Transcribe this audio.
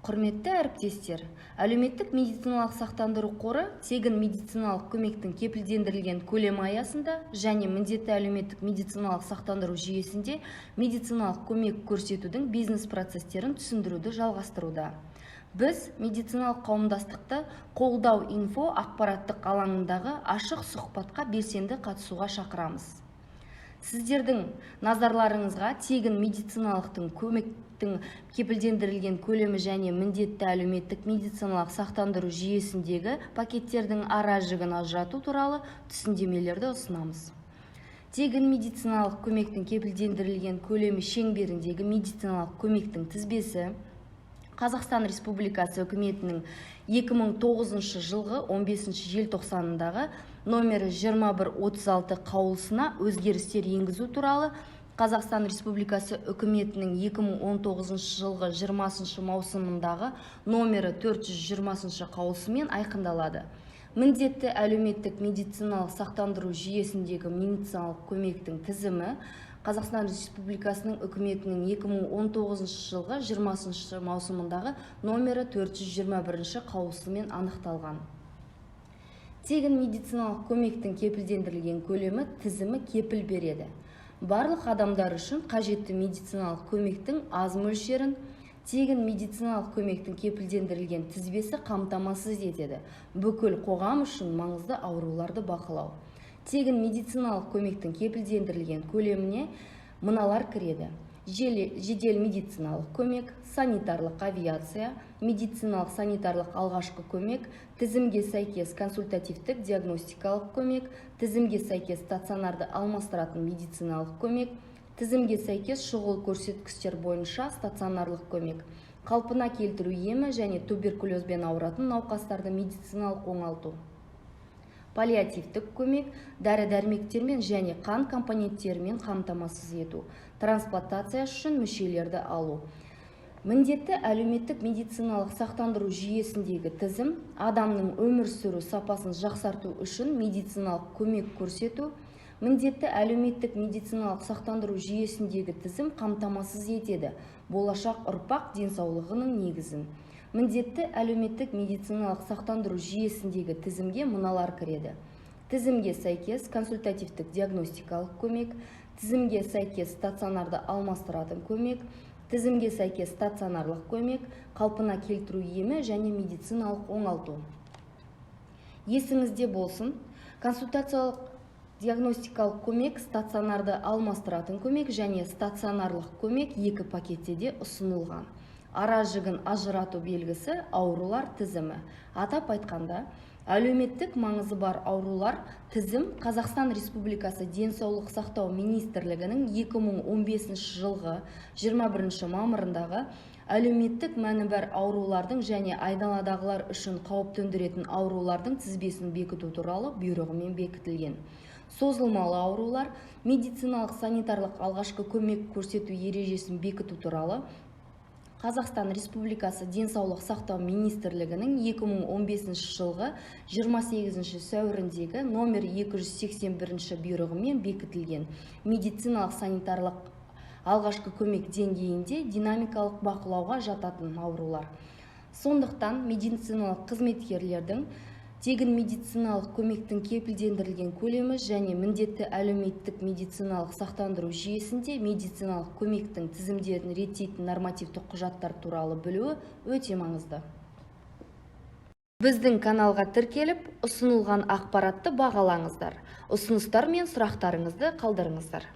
Құрметті әріптестер, әлеуметтік медициналық сақтандыру қоры тегін медициналық көмектің кепілдендірілген көлемі аясында және міндетті әлеуметтік медициналық сақтандыру жүйесінде медициналық көмек көрсетудің бизнес процестерін түсіндіруді жалғастыруда. Біз медициналық қауымдастықты қолдау инфо ақпараттық алаңындағы ашық сұхбатқа белсенді қатысуға шақырамыз. Сіздердің назарларыңызға тегін медициналықтың көмектің кепілдендірілген көлемі және міндетті әлеуметтік медициналық сақтандыру жүйесіндегі пакеттердің ара жігін ажырату туралы түсіндемелерді ұсынамыз. Тегін медициналық көмектің кепілдендірілген көлемі шеңберіндегі медициналық көмектің тізбесі Қазақстан Республикасы үкіметінің 2009 жылғы 15 желтоқсанындағы номері 2136 қаулысына өзгерістер енгізу туралы Қазақстан Республикасы үкіметінің 2019 жылғы 20 маусымындағы номері 420 қаулысымен айқындалады. Міндетті әлеуметтік медициналық сақтандыру жүйесіндегі медициналық көмектің тізімі Қазақстан Республикасының үкіметінің 2019 жылғы 20 маусымындағы номері 421 қаулысымен анықталған. Тегін медициналық көмектің кепілдендірілген көлемі тізімі кепіл береді. Барлық адамдар үшін қажетті медициналық көмектің аз мөлшерін тегін медициналық көмектің кепілдендірілген тізбесі қамтамасыз етеді. Бүкіл қоғам үшін маңызды ауруларды бақылау. Тегін медициналық көмектің кепілдендірілген көлеміне мыналар кіреді: жедел медициналық көмек, санитарлық авиация, медициналық санитарлық алғашқы көмек, тізімге сәйкес консультативтік диагностикалық көмек, тізімге сәйкес стационарды алмастыратын медициналық көмек, тізімге сәйкес шұғыл көрсеткіштер бойынша стационарлық көмек, қалпына келтіру емі және туберкулезбен ауыратын науқастарды медициналық оңалту. Паллиативтік көмек, дәрі-дәрмектермен және қан компоненттерімен қамтамасыз ету, трансплантация үшін мүшелерді алу. Міндетті әлеуметтік медициналық сақтандыру жүйесіндегі тізім адамның өмір сүру сапасын жақсарту үшін медициналық көмек көрсету. Міндетті әлеуметтік медициналық сақтандыру жүйесіндегі тізім қамтамасыз етеді болашақ ұрпақ денсаулығының негізін. Міндетті әлеуметтік медициналық сақтандыру жүйесіндегі тізімге мыналар кіреді: тізімге сәйкес консультативтік диагностикалық көмек, тізімге сәйкес стационарды алмастыратын көмек, тізімге сәйкес стационарлық көмек, қалпына келтіру емі және медициналық оңалту. Есіңізде болсын, консультациялық диагностикалық көмек, стационарды алмастыратын көмек және стационарлық көмек екі пакетте де ұсынылған. Ара жігін ажырату белгісі аурулар тізімі. Атап айтқанда, әлеуметтік маңызы бар аурулар тізім Қазақстан Республикасы денсаулық сақтау министрлігінің 2015 жылғы 21 мамырындағы әлеуметтік мәні бар аурулардың және айдаладағылар үшін қауіп төндіретін аурулардың тізбесін бекіту туралы бұйрығымен бекітілген. Созылмалы аурулар, медициналық санитарлық алғашқы көмек көрсету ережесін бекіту туралы Қазақстан Республикасы денсаулық сақтау министрлігінің 2015 жылғы 28 сәуіріндегі номер 281 бұйрығымен бекітілген. Медициналық санитарлық алғашқы көмек деңгейінде динамикалық бақылауға жататын аурулар. Сондықтан медициналық қызметкерлердің тегін медициналық көмектің кепілдендірілген көлемі және міндетті әлеуметтік медициналық сақтандыру жүйесінде медициналық көмектің тізімдерін реттейтін нормативтік құжаттар туралы білуі өте маңызды. Біздің каналға тіркеліп, ұсынылған ақпаратты бағалаңыздар. Ұсыныстар мен сұрақтарыңызды қалдырыңыздар.